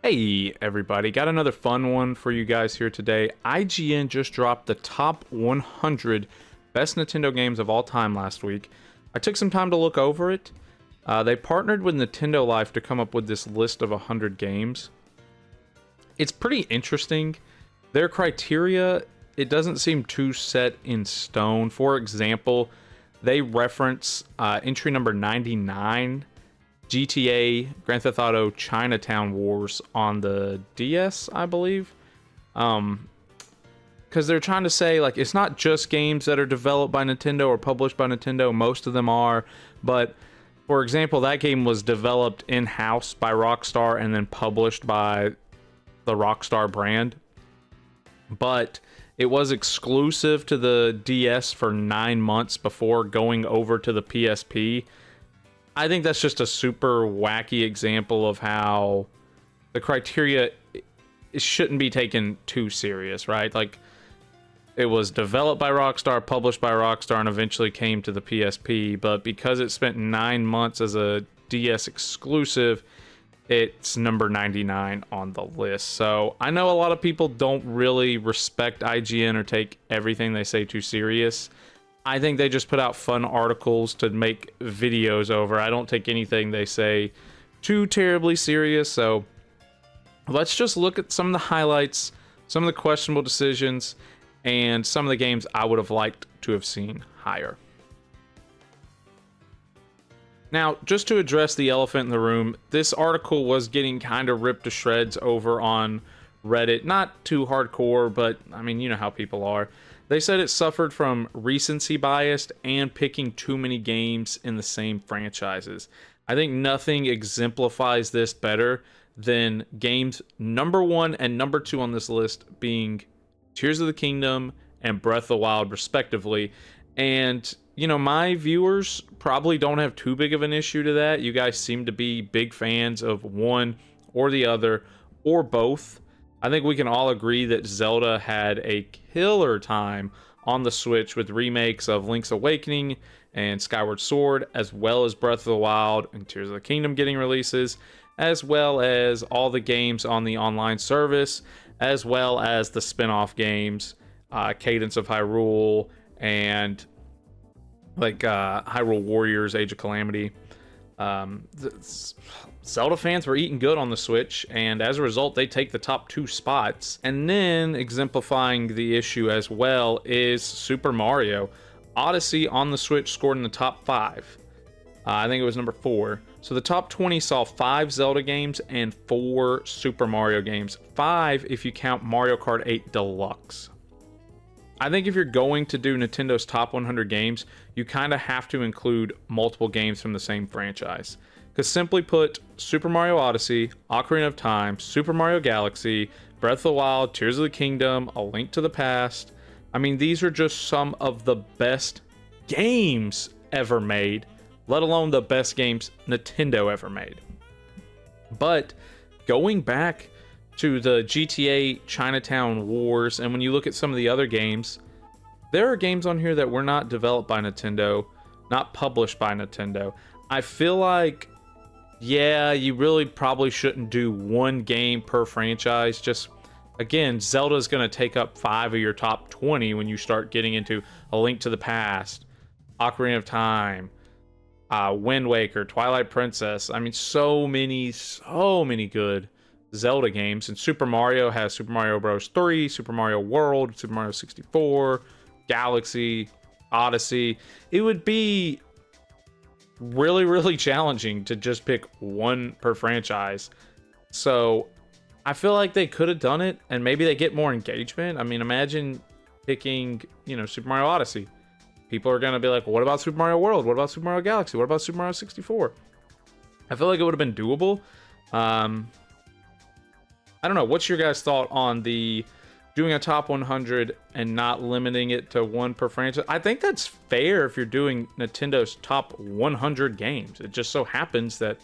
Hey everybody, got another fun one for you guys here today. IGN just dropped the top 100 best Nintendo games of all time last week. I took some time to look over it. They partnered with Nintendo Life to come up with this list of 100 games. It's pretty interesting. Their criteria, it doesn't seem too set in stone. For example, they reference entry number 99, GTA Grand Theft Auto Chinatown Wars on the DS, I believe. Because they're trying to say, like, it's not just games that are developed by Nintendo or published by Nintendo. Most of them are. But, for example, that game was developed in-house by Rockstar and then published by the Rockstar brand. But it was exclusive to the DS for 9 months before going over to the PSP. I think that's just a super wacky example of how the criteria shouldn't be taken too serious, right? Like, it was developed by Rockstar, published by Rockstar, and eventually came to the PSP, but because it spent 9 months as a DS exclusive, it's number 99 on the list. So I know a lot of people don't really respect IGN or take everything they say too serious. I think they just put out fun articles to make videos over. I don't take anything they say too terribly serious. So let's just look at some of the highlights, some of the questionable decisions, and some of the games I would have liked to have seen higher. Now, just to address the elephant in the room, this article was getting kind of ripped to shreds over on Reddit. Not too hardcore, but I mean, you know how people are. They said it suffered from recency bias and picking too many games in the same franchises. I think nothing exemplifies this better than games number 1 and number 2 on this list being Tears of the Kingdom and Breath of the Wild, respectively. And, you know, my viewers probably don't have too big of an issue to that. You guys seem to be big fans of one or the other, or both. I think we can all agree that Zelda had a killer time on the Switch with remakes of Link's Awakening and Skyward Sword, as well as Breath of the Wild and Tears of the Kingdom getting releases, as well as all the games on the online service, as well as the spin-off games, Cadence of Hyrule and like Hyrule Warriors, Age of Calamity. Zelda fans were eating good on the Switch, and as a result, they take the top 2 spots. And then, exemplifying the issue as well, is Super Mario Odyssey on the Switch scored in the top 5. I think it was number 4. So the top 20 saw 5 Zelda games and 4 Super Mario games. 5 if you count Mario Kart 8 Deluxe. I think if you're going to do Nintendo's top 100 games, you kind of have to include multiple games from the same franchise. Because simply put, Super Mario Odyssey, Ocarina of Time, Super Mario Galaxy, Breath of the Wild, Tears of the Kingdom, A Link to the Past. I mean, these are just some of the best games ever made, let alone the best games Nintendo ever made. But going back to the GTA Chinatown Wars, and when you look at some of the other games, there are games on here that were not developed by Nintendo, not published by Nintendo. I feel like, yeah, you really probably shouldn't do one game per franchise. Just, again, Zelda's going to take up 5 of your top 20 when you start getting into A Link to the Past, Ocarina of Time, Wind Waker, Twilight Princess. I mean, so many good Zelda games. And Super Mario has Super Mario Bros. 3, Super Mario World, Super Mario 64, Galaxy, Odyssey. It would be really challenging to just pick one per franchise. So I feel like they could have done it, and maybe they get more engagement. I mean, imagine picking, you know, Super Mario Odyssey. People are going to be like, well, what about Super Mario World? What about Super Mario Galaxy? What about Super Mario 64? I feel like it would have been doable. I don't know. What's your guys' thought on the doing a top 100 and not limiting it to one per franchise? I think that's fair if you're doing Nintendo's top 100 games. It just so happens that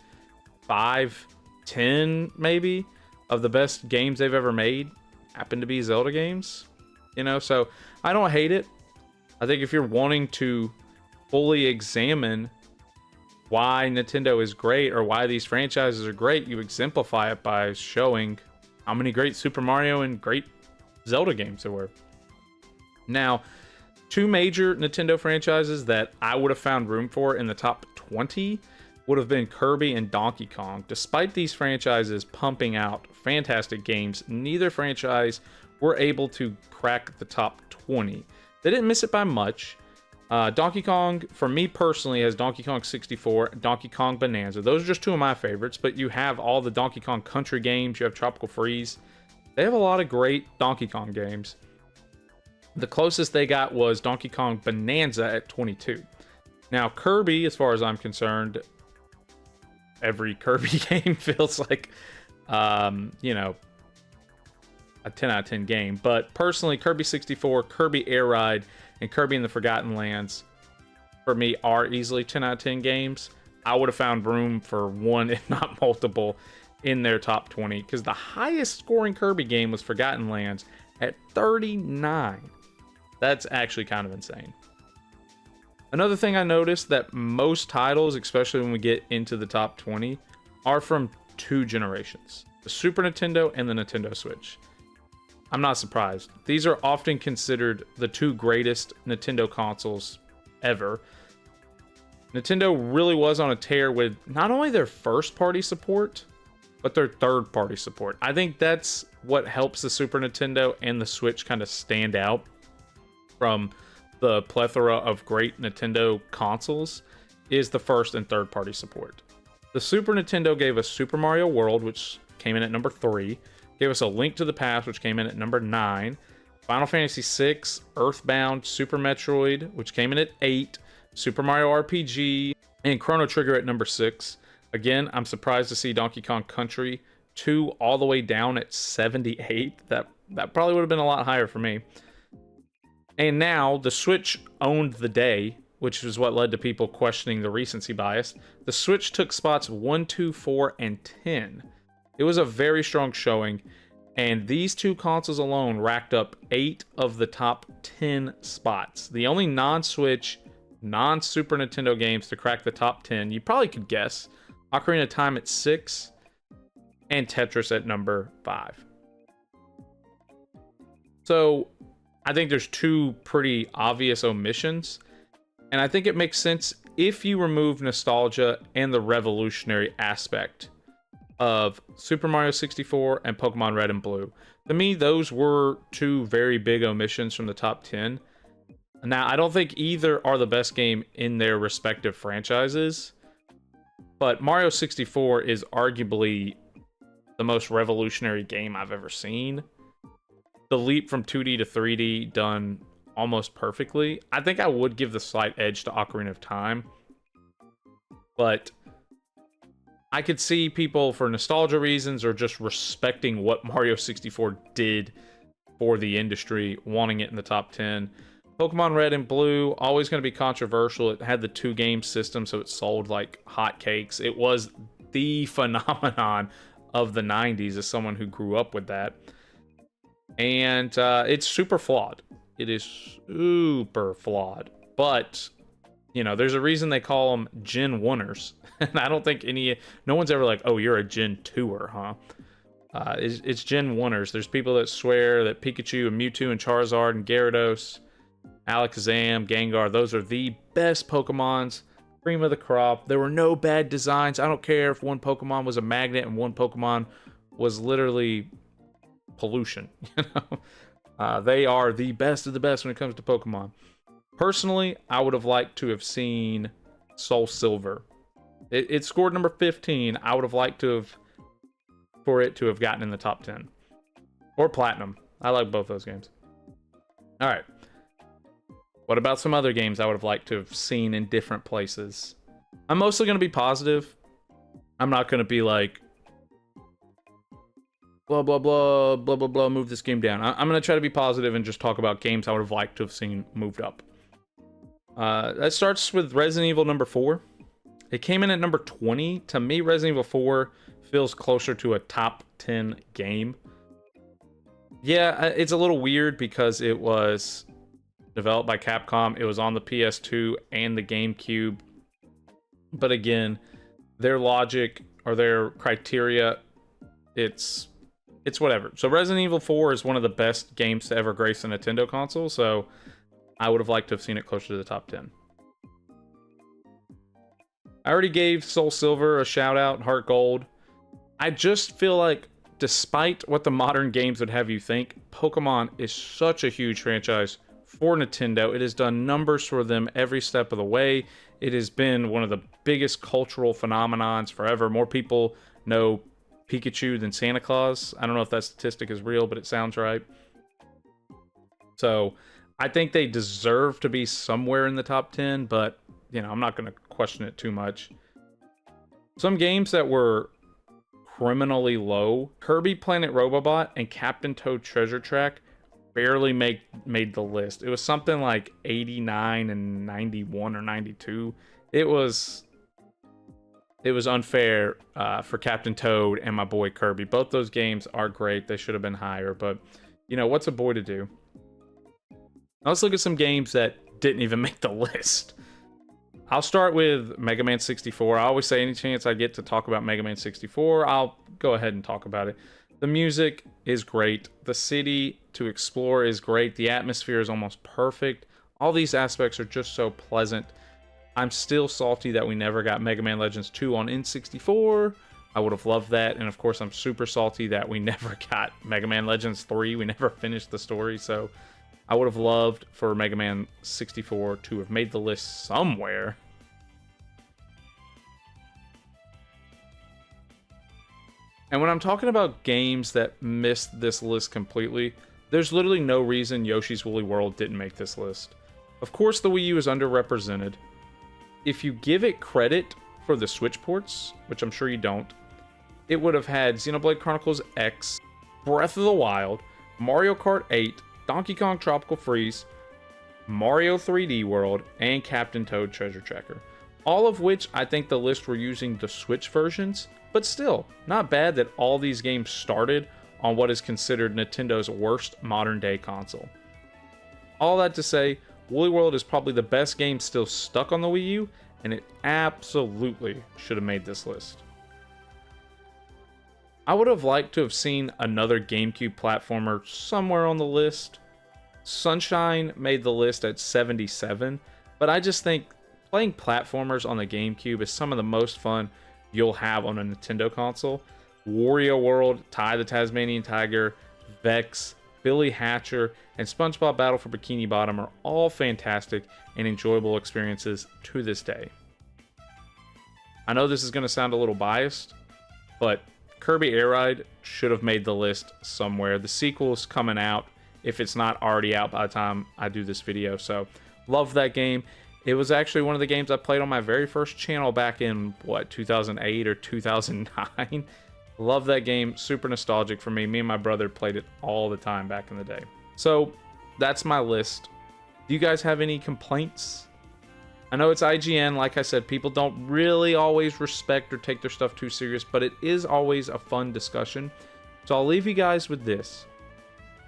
5, 10 maybe of the best games they've ever made happen to be Zelda games. You know, so I don't hate it. I think if you're wanting to fully examine why Nintendo is great or why these franchises are great, you exemplify it by showing how many great Super Mario and great Zelda games there were. Now, two major Nintendo franchises that I would have found room for in the top 20 would have been Kirby and Donkey Kong. Despite these franchises pumping out fantastic games, neither franchise were able to crack the top 20. They didn't miss it by much. Donkey Kong, for me personally, has Donkey Kong 64, Donkey Kong Bonanza. Those are just two of my favorites, but you have all the Donkey Kong Country games, you have Tropical Freeze. They have a lot of great Donkey Kong games. The closest they got was Donkey Kong Bonanza at 22. Now, Kirby, as far as I'm concerned, every Kirby game feels like, you know, a 10 out of 10 game. But personally, Kirby 64, Kirby Air Ride, and Kirby in the Forgotten Lands, for me, are easily 10 out of 10 games. I would have found room for one, if not multiple, in their top 20, because the highest scoring Kirby game was Forgotten Lands at 39. That's actually kind of insane. Another thing I noticed that most titles, especially when we get into the top 20, are from two generations, the Super Nintendo and the Nintendo Switch. I'm not surprised. These are often considered the two greatest Nintendo consoles ever. Nintendo really was on a tear with not only their first-party support, but their third-party support. I think that's what helps the Super Nintendo and the Switch kind of stand out from the plethora of great Nintendo consoles, is the first and third-party support. The Super Nintendo gave us Super Mario World, which came in at number 3, gave us A Link to the Past, which came in at number 9, Final Fantasy VI, Earthbound, Super Metroid, which came in at 8, Super Mario RPG, and Chrono Trigger at number 6. Again, I'm surprised to see Donkey Kong Country 2 all the way down at 78. That probably would have been a lot higher for me. And now, the Switch owned the day, which is what led to people questioning the recency bias. The Switch took spots 1, 2, 4, and 10. It was a very strong showing, and these two consoles alone racked up 8 of the top 10 spots. The only non-Switch, non-Super Nintendo games to crack the top 10, you probably could guess, Ocarina of Time at 6, and Tetris at number 5. So, I think there's two pretty obvious omissions, and I think it makes sense if you remove nostalgia and the revolutionary aspect of Super Mario 64 and Pokemon Red and Blue. To me, those were two very big omissions from the top 10. Now, I don't think either are the best game in their respective franchises, but Mario 64 is arguably the most revolutionary game I've ever seen. The leap from 2D to 3D done almost perfectly. I think I would give the slight edge to Ocarina of Time, but I could see people, for nostalgia reasons or just respecting what Mario 64 did for the industry, wanting it in the top 10. Pokemon Red and Blue, always going to be controversial. It had the 2-game system, so it sold like hotcakes. It was the phenomenon of the 90s as someone who grew up with that. And it's super flawed. It is super flawed. But, you know, there's a reason they call them Gen 1ers. And I don't think no one's ever like, oh, you're a Gen 2er, huh? It's Gen 1ers. There's people that swear that Pikachu and Mewtwo and Charizard and Gyarados, Alakazam, Gengar, those are the best Pokemons. Cream of the crop. There were no bad designs. I don't care if one Pokemon was a magnet and one Pokemon was literally pollution. You know, they are the best of the best when it comes to Pokemon. Personally, I would have liked to have seen Soul Silver. It scored number 15. I would have liked for it to have gotten in the top 10. Or Platinum. I like both those games. All right. What about some other games I would have liked to have seen in different places? I'm mostly going to be positive. I'm not going to be like, blah, blah, blah, blah, blah, blah, move this game down. I'm going to try to be positive and just talk about games I would have liked to have seen moved up. That starts with Resident Evil number 4. It came in at number 20. To me, Resident Evil 4 feels closer to a top 10 game. Yeah, it's a little weird because it was developed by Capcom. It was on the PS2 and the GameCube. But again, their logic or their criteria, it's whatever. So Resident Evil 4 is one of the best games to ever grace a Nintendo console, so I would have liked to have seen it closer to the top 10. I already gave Soul Silver a shout out, Heart Gold. I just feel like, despite what the modern games would have you think, Pokemon is such a huge franchise for Nintendo. It has done numbers for them every step of the way. It has been one of the biggest cultural phenomenons forever. More people know Pikachu than Santa Claus. I don't know if that statistic is real, but it sounds right. So I think they deserve to be somewhere in the top 10, but you know, I'm not going to question it too much. Some games that were criminally low: Kirby Planet Robobot and Captain Toad Treasure Track barely made the list. It was something like 89 and 91 or 92. It was unfair for Captain Toad and my boy Kirby. Both those games are great. They should have been higher, but you know, what's a boy to do? Now let's look at some games that didn't even make the list. I'll start with Mega Man 64. I always say any chance I get to talk about Mega Man 64, I'll go ahead and talk about it. The music is great. The city to explore is great. The atmosphere is almost perfect. All these aspects are just so pleasant. I'm still salty that we never got Mega Man Legends 2 on N64. I would have loved that. And of course, I'm super salty that we never got Mega Man Legends 3. We never finished the story, so I would have loved for Mega Man 64 to have made the list somewhere. And when I'm talking about games that missed this list completely, there's literally no reason Yoshi's Woolly World didn't make this list. Of course, the Wii U is underrepresented. If you give it credit for the Switch ports, which I'm sure you don't, it would have had Xenoblade Chronicles X, Breath of the Wild, Mario Kart 8, Donkey Kong Tropical Freeze, Mario 3D World, and Captain Toad Treasure Tracker. All of which I think the list were using the Switch versions, but still, not bad that all these games started on what is considered Nintendo's worst modern day console. All that to say, Woolly World is probably the best game still stuck on the Wii U, and it absolutely should have made this list. I would have liked to have seen another GameCube platformer somewhere on the list. Sunshine made the list at 77, but I just think playing platformers on the GameCube is some of the most fun you'll have on a Nintendo console. Wario World, Ty the Tasmanian Tiger, Vex, Billy Hatcher, and SpongeBob Battle for Bikini Bottom are all fantastic and enjoyable experiences to this day. I know this is going to sound a little biased, but Kirby Air Ride should have made the list somewhere. The sequel's coming out, if it's not already out by the time I do this video, so love that game. It was actually one of the games I played on my very first channel back in, 2008 or 2009. Love that game, super nostalgic for me. Me and my brother played it all the time back in the day. So that's my list. Do you guys have any complaints? I know it's IGN, like I said, people don't really always respect or take their stuff too serious, but it is always a fun discussion. So I'll leave you guys with this.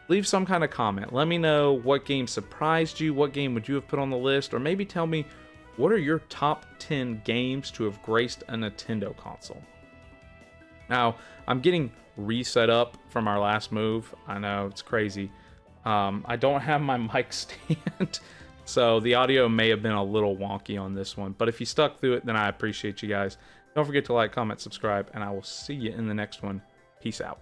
Leave some kind of comment. Let me know what game surprised you, what game would you have put on the list, or maybe tell me what are your top 10 games to have graced a Nintendo console. Now, I'm getting reset up from our last move. I know, it's crazy. I don't have my mic stand, so the audio may have been a little wonky on this one. But if you stuck through it, then I appreciate you guys. Don't forget to like, comment, subscribe, and I will see you in the next one. Peace out.